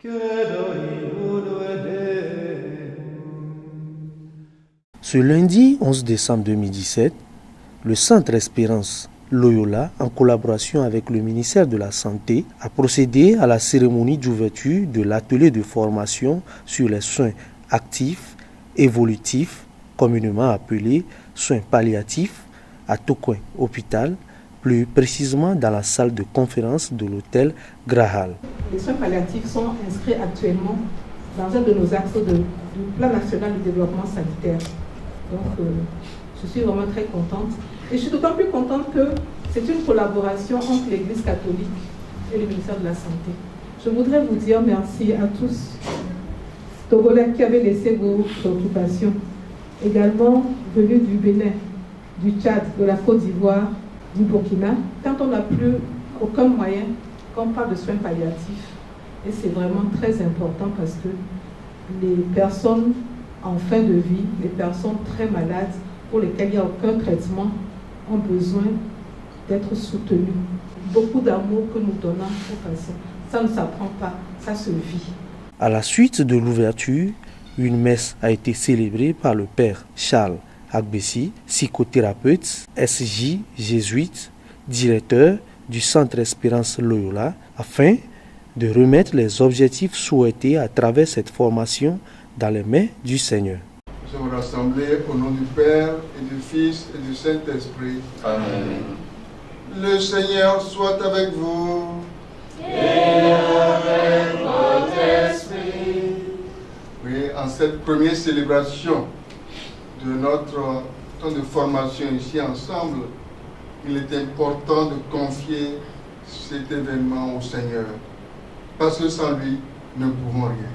Ce lundi 11 décembre 2017, le Centre Espérance Loyola, en collaboration avec le ministère de la Santé, a procédé à la cérémonie d'ouverture de l'atelier de formation sur les soins actifs, évolutifs, communément appelés soins palliatifs, à Tokoin Hôpital, plus précisément dans la salle de conférence de l'hôtel Grahal. Les soins palliatifs sont inscrits actuellement dans un de nos axes du Plan national de développement sanitaire. Donc, je suis vraiment très contente. Et je suis d'autant plus contente que c'est une collaboration entre l'Église catholique et le ministère de la Santé. Je voudrais vous dire merci à tous Togolais qui avaient laissé vos préoccupations, également venus du Bénin, du Tchad, de la Côte d'Ivoire, du Burkina, quand on n'a plus aucun moyen, qu'on parle de soins palliatifs. Et c'est vraiment très important parce que les personnes en fin de vie, les personnes très malades, pour lesquelles il n'y a aucun traitement, ont besoin d'être soutenues. Beaucoup d'amour que nous donnons aux patients. Ça ne s'apprend pas, ça se vit. À la suite de l'ouverture, une messe a été célébrée par le père Charles Agbessi, psychothérapeute, SJ jésuite, directeur du Centre Espérance Loyola, afin de remettre les objectifs souhaités à travers cette formation dans les mains du Seigneur. Nous sommes rassemblés au nom du Père et du Fils et du Saint-Esprit. Amen. Le Seigneur soit avec vous. Et avec votre esprit. Oui, en cette première célébration de notre temps de formation ici ensemble, il est important de confier cet événement au Seigneur. Parce que sans lui, nous ne pouvons rien.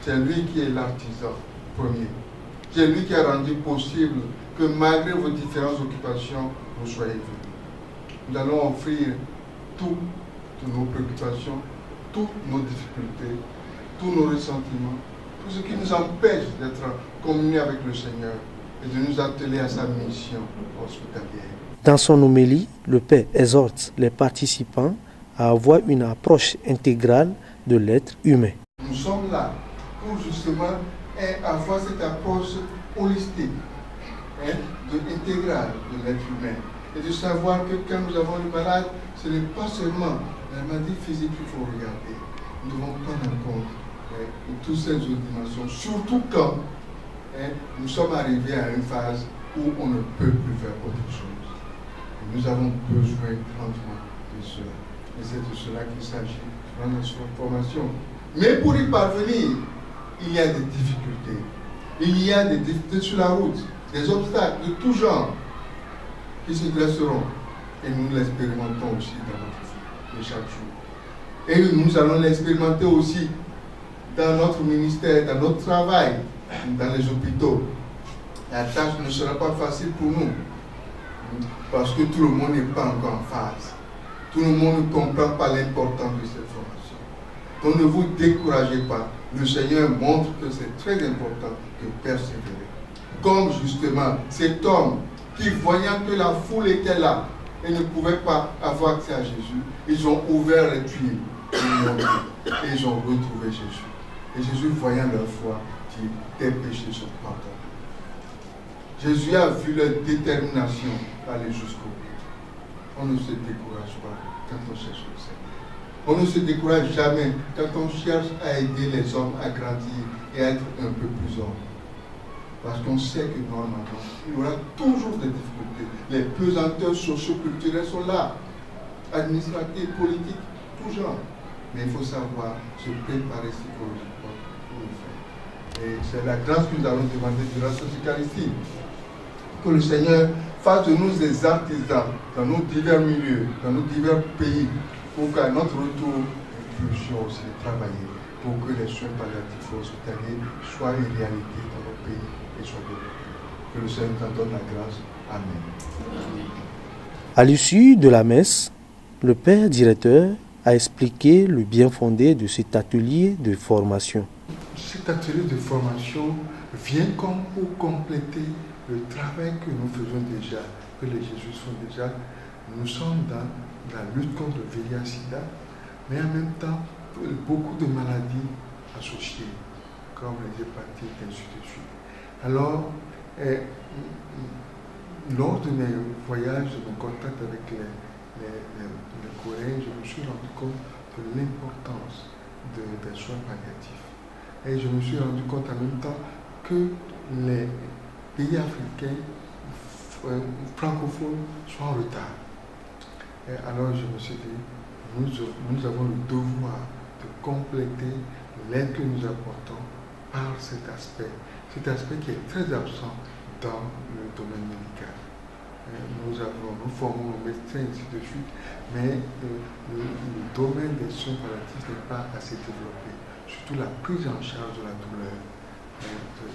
C'est lui qui est l'artisan premier. C'est lui qui a rendu possible que malgré vos différentes occupations, vous soyez venus. Nous allons offrir toutes nos préoccupations, toutes nos difficultés, tous nos ressentiments, tout ce qui nous empêche d'être communiés avec le Seigneur et de nous atteler à sa mission hospitalière. Dans son homélie, le Père exhorte les participants à avoir une approche intégrale de l'être humain. Nous sommes là pour justement avoir cette approche holistique, intégrale de l'être humain. Et de savoir que quand nous avons le malade, ce n'est pas seulement la maladie physique qu'il faut regarder. Nous devons prendre en compte toutes ces autres dimensions, surtout quand nous sommes arrivés à une phase où on ne peut plus faire autre chose. Et nous avons besoin grandement de cela. Et c'est de cela qu'il s'agit dans notre formation. Mais pour y parvenir, il y a des difficultés. Il y a des difficultés sur la route, des obstacles de tout genre qui se dresseront. Et nous l'expérimentons aussi dans notre vie de chaque jour. Et nous allons l'expérimenter aussi dans notre ministère, dans notre travail, dans les hôpitaux. La tâche ne sera pas facile pour nous, parce que tout le monde n'est pas encore en phase. Tout le monde ne comprend pas l'importance de cette formation. Donc ne vous découragez pas. Le Seigneur montre que c'est très important de persévérer. Comme justement cet homme qui, voyant que la foule était là et ne pouvait pas avoir accès à Jésus, ils ont ouvert les tuiles et ils ont retrouvé Jésus. Et Jésus, voyant leur foi, dit, tes péchés sont pardonnés. Jésus a vu leur détermination aller jusqu'au bout. On ne se décourage pas quand on cherche le Seigneur. On ne se décourage jamais quand on cherche à aider les hommes à grandir et à être un peu plus hommes. Parce qu'on sait que normalement, il y aura toujours des difficultés. Les pesanteurs socio-culturelles sont là, administratives, politiques, tout genre. Mais il faut savoir se préparer psychologiquement pour le faire. Et c'est la grâce que nous allons demander durant cette Eucharistie. Que le Seigneur fasse de nous des artisans dans nos divers milieux, dans nos divers pays, pour qu'à notre retour, nous puissions aussi travailler pour que les soins palliatifs hospitaliers soient une réalité dans nos pays et soient développés. Que le Seigneur nous en donne la grâce. Amen. À l'issue de la messe, le Père directeur a expliqué le bien fondé de cet atelier de formation. Cet atelier de formation vient comme pour compléter le travail que nous faisons déjà, que les Jésuites font déjà. Nous sommes dans la lutte contre le VIH-Sida, mais en même temps beaucoup de maladies associées, comme les hépatites, et ainsi de suite. Alors, lors de mes voyages, de mes contacts avec les Coréens, je me suis rendu compte de l'importance des soins palliatifs. Et je me suis rendu compte en même temps que les pays africains francophones sont en retard. Et alors je me suis dit, nous avons le devoir de compléter l'aide que nous apportons par cet aspect qui est très absent dans le domaine médical. Nous formons nos médecins, ainsi de suite, mais le domaine des soins palliatifs n'est pas assez développé, surtout la prise en charge de la douleur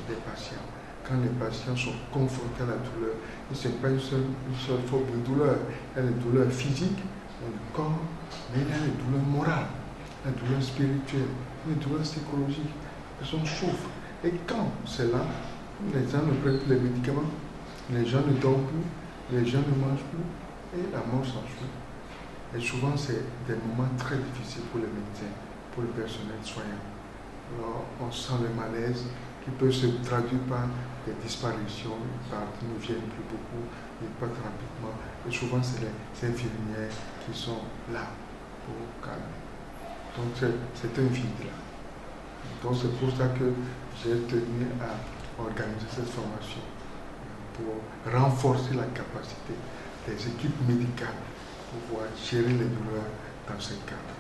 des patients. Quand les patients sont confrontés à la douleur, ce n'est pas une seule forme de douleur. Il y a les douleurs physiques dans le corps, mais il y a les douleurs morales, la douleur spirituelle, les douleurs psychologiques. Les gens souffrent. Et quand c'est là, les gens ne prennent plus les médicaments, les gens ne dorment plus, les gens ne mangent plus, et la mort s'ensuit. Et souvent, c'est des moments très difficiles pour les médecins, pour le personnel soignant. Alors, on sent le malaise qui peut se traduire par des disparitions, ils partent, ils ne viennent plus beaucoup, ils partent rapidement. Et souvent, c'est les infirmières qui sont là pour calmer. Donc, c'est un vide là. Donc, c'est pour ça que j'ai tenu à organiser cette formation pour renforcer la capacité des équipes médicales pour pouvoir gérer les douleurs dans ces cadres,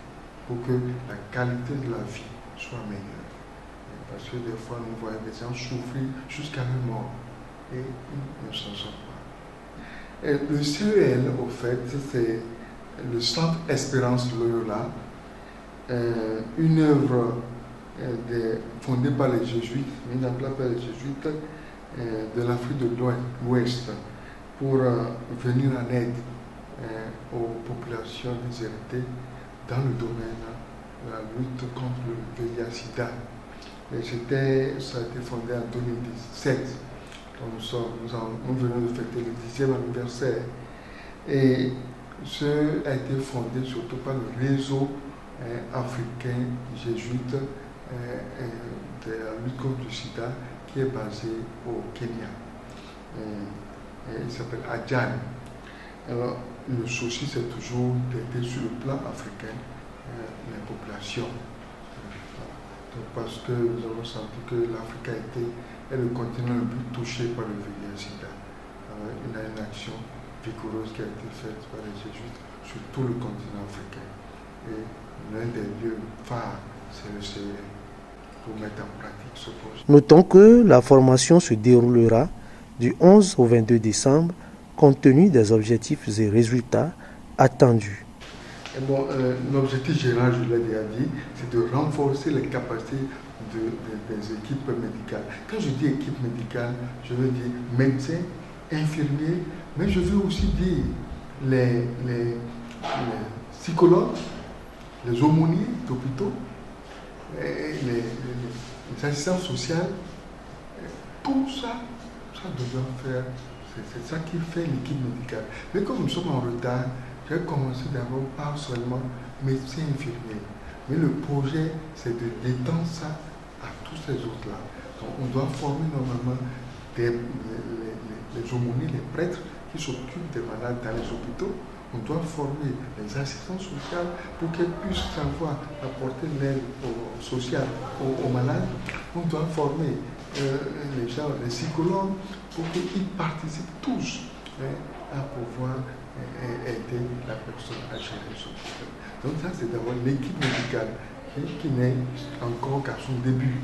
pour que la qualité de la vie soit meilleure. Parce que des fois, nous voyons des gens souffrir jusqu'à la mort et ils ne s'en sortent pas. Et le CEL, au fait, c'est le Centre Espérance Loyola, une œuvre fondée par les Jésuites, mise en place par les Jésuites de l'Afrique de l'Ouest pour venir en aide aux populations déshéritées dans le domaine de la lutte contre le VIH-Sida. Ça a été fondé en 2017. Donc nous venons de fêter le 10e anniversaire. Et ce a été fondé surtout par le réseau africain jésuite de la lutte contre le sida qui est basé au Kenya. Il s'appelle Adjan. Alors, le souci, c'est toujours d'aider sur le plan africain les populations. Donc, parce que nous avons senti que l'Afrique est le continent le plus touché par le VIH-Sida. Il y a une action vigoureuse qui a été faite par les Jésuites sur tout le continent africain. Et l'un des lieux phares, c'est le CEL, pour mettre en pratique ce projet. Notons que la formation se déroulera du 11 au 22 décembre, compte tenu des objectifs et résultats attendus. Bon, l'objectif général, je l'ai déjà dit, c'est de renforcer les capacités des équipes médicales. Quand je dis équipe médicale, je veux dire médecins, infirmiers, mais je veux aussi dire les psychologues, les aumôniers d'hôpitaux, les assistants sociaux. Tout ça, ça doit faire. C'est ça qui fait l'équipe médicale. Mais comme nous sommes en retard, j'ai commencé d'abord par seulement médecins infirmiers. Mais le projet, c'est de d'étendre ça à tous ces autres-là. Donc on doit former normalement les aumôniers, les prêtres qui s'occupent des malades dans les hôpitaux. On doit former les assistants sociaux pour qu'elles puissent savoir apporter l'aide sociale aux malades. On doit former les gens, les psychologues, pour qu'ils participent tous à pouvoir aider la personne à gérer son problème. Donc ça, c'est d'abord l'équipe médicale qui n'est encore qu'à son début.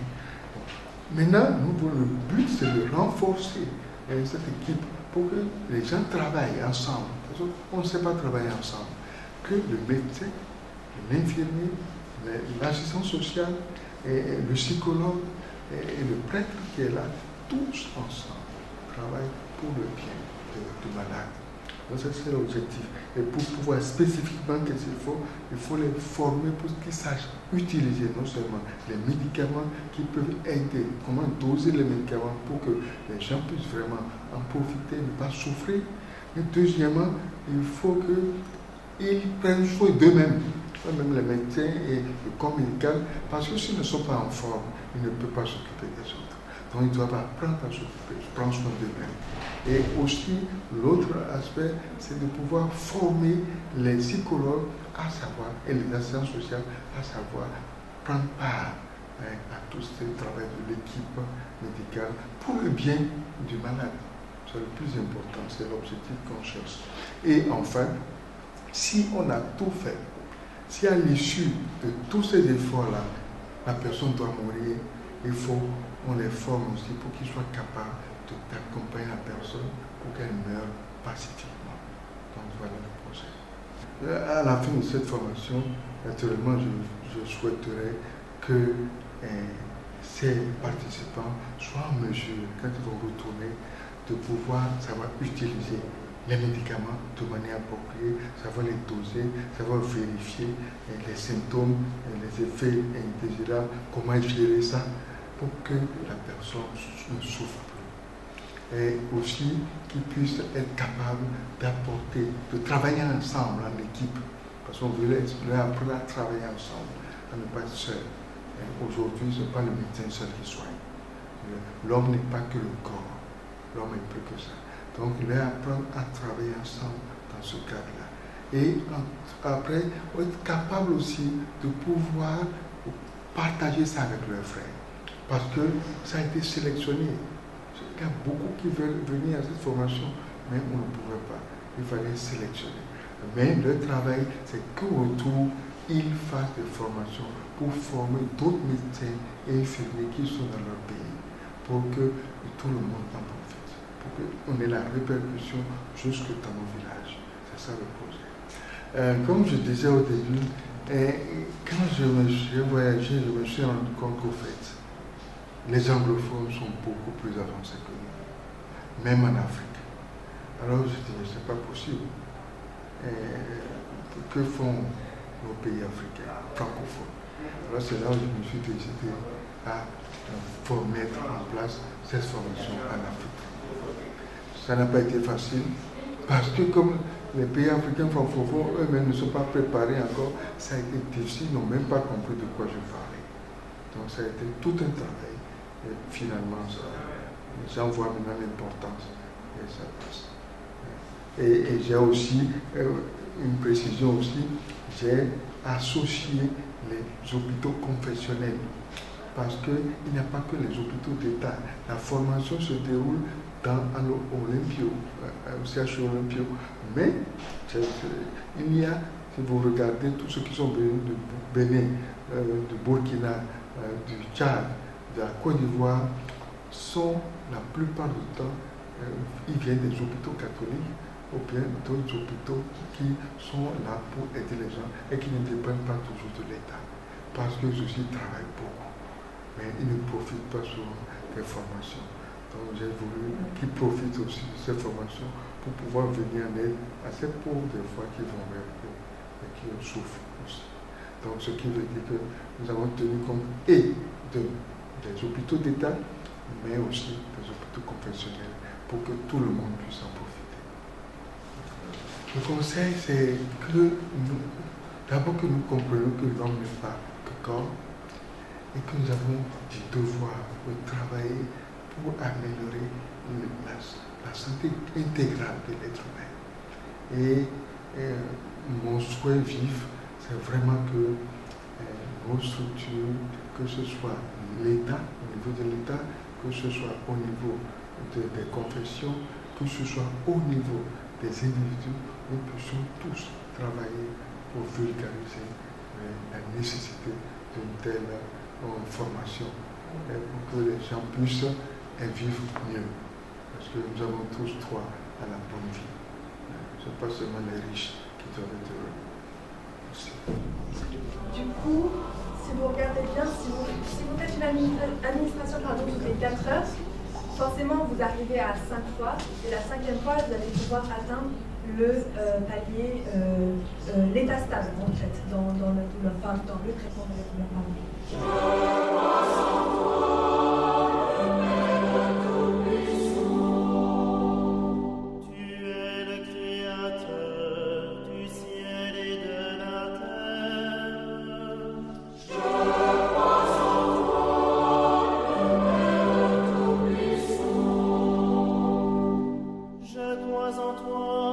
Maintenant, le but, c'est de renforcer cette équipe pour que les gens travaillent ensemble. Parce qu'on ne sait pas travailler ensemble. Que le médecin, l'infirmier, l'assistant social, et le psychologue et le prêtre qui est là, tous ensemble travaillent pour le bien du malade. Donc ça, c'est l'objectif. Et pour pouvoir spécifiquement qu'est-ce qu'il faut les former pour qu'ils sachent utiliser non seulement les médicaments qui peuvent aider, comment doser les médicaments pour que les gens puissent vraiment en profiter, ne pas souffrir. Et deuxièmement, il faut qu'ils prennent soin d'eux-mêmes. même les médecins et le corps médical, parce que s'ils ne sont pas en forme, ils ne peuvent pas s'occuper des autres. Donc ils doivent apprendre à s'occuper, prendre soin d'eux-mêmes. Et aussi, l'autre aspect, c'est de pouvoir former les psychologues à savoir, et les assistants sociaux à savoir prendre part à tout ce travail de l'équipe médicale pour le bien du malade. C'est le plus important, c'est l'objectif qu'on cherche. Et enfin, si on a tout fait, si à l'issue de tous ces efforts-là, la personne doit mourir, il faut qu'on les forme aussi pour qu'ils soient capables d'accompagner la personne pour qu'elle meure pacifiquement. Donc voilà le projet. À la fin de cette formation, naturellement, je souhaiterais que ces participants soient en mesure, quand ils vont retourner, de pouvoir savoir utiliser les médicaments de manière appropriée, savoir les doser, savoir vérifier les symptômes, les effets indésirables, comment gérer ça pour que la personne ne souffre plus. Et aussi qu'ils puissent être capables d'apporter, de travailler ensemble en équipe, parce qu'on veut leur apprendre à travailler ensemble, à ne pas être seul. Aujourd'hui, ce n'est pas le médecin seul qui soigne. L'homme n'est pas que le corps, l'homme est plus que ça. Donc, leur apprendre à travailler ensemble dans ce cadre-là. Et après, être capable aussi de pouvoir partager ça avec leurs frères. Parce que ça a été sélectionné. Il y a beaucoup qui veulent venir à cette formation, mais on ne pouvait pas. Il fallait sélectionner. Mais le travail, c'est qu'au retour, ils fassent des formations pour former d'autres médecins et infirmiers qui sont dans leur pays, pour que tout le monde en profite, pour qu'on ait la répercussion jusque dans nos villages. C'est ça le projet. Comme je disais au début, quand j'ai voyagé, je me suis rendu compte qu'au fait, les anglophones sont beaucoup plus avancés que nous, même en Afrique. Alors je dis, mais c'est pas possible. Que font nos pays africains, francophones? Alors c'est là où je me suis décidé à mettre en place cette formation en Afrique. Ça n'a pas été facile, parce que comme les pays africains francophones eux-mêmes ne sont pas préparés encore, ça a été difficile, ils n'ont même pas compris de quoi je parlais. Donc ça a été tout un travail. Et finalement, les gens voient maintenant l'importance et ça passe. Et j'ai aussi une précision aussi, j'ai associé les hôpitaux confessionnels parce qu'il n'y a pas que les hôpitaux d'État. La formation se déroule dans l'Olympio, au CHU Olympio. Mais il y a, si vous regardez, tous ceux qui sont venus de Bénin, de Burkina, du Tchad, de la Côte d'Ivoire, sont la plupart du temps, ils viennent des hôpitaux catholiques ou bien d'autres hôpitaux qui sont là pour aider les gens et qui ne dépendent pas toujours de l'État. Parce que ceux-ci travaillent beaucoup, mais ils ne profitent pas souvent des formations. Donc j'ai voulu qu'ils profitent aussi de ces formations pour pouvoir venir en aide à ces pauvres des fois qui vont vers eux et qui souffrent aussi. Donc ce qui veut dire que nous avons tenu compte et des hôpitaux d'État, mais aussi des hôpitaux confessionnels pour que tout le monde puisse en profiter. Le conseil, c'est que d'abord que nous comprenions que l'homme n'est pas que corps et que nous avons du devoir de travailler pour améliorer la santé intégrale de l'être humain. Et mon souhait vif, c'est vraiment que nos structures, que ce soit l'État, au niveau de l'État, que ce soit au niveau des confessions, que ce soit au niveau des individus, nous puissions tous travailler pour vulgariser la nécessité d'une telle formation et pour que les gens puissent vivre mieux. Parce que nous avons tous droit à la bonne vie. Ce n'est pas seulement les riches qui doivent être heureux. Merci. Du coup, si vous regardez bien, si vous faites une administration toutes les 4 heures, forcément vous arrivez à 5 fois, et la 5e fois, vous allez pouvoir atteindre le palier, l'état stable en fait, dans le traitement de la douleur. Tu es le créateur du ciel et de la terre. moi.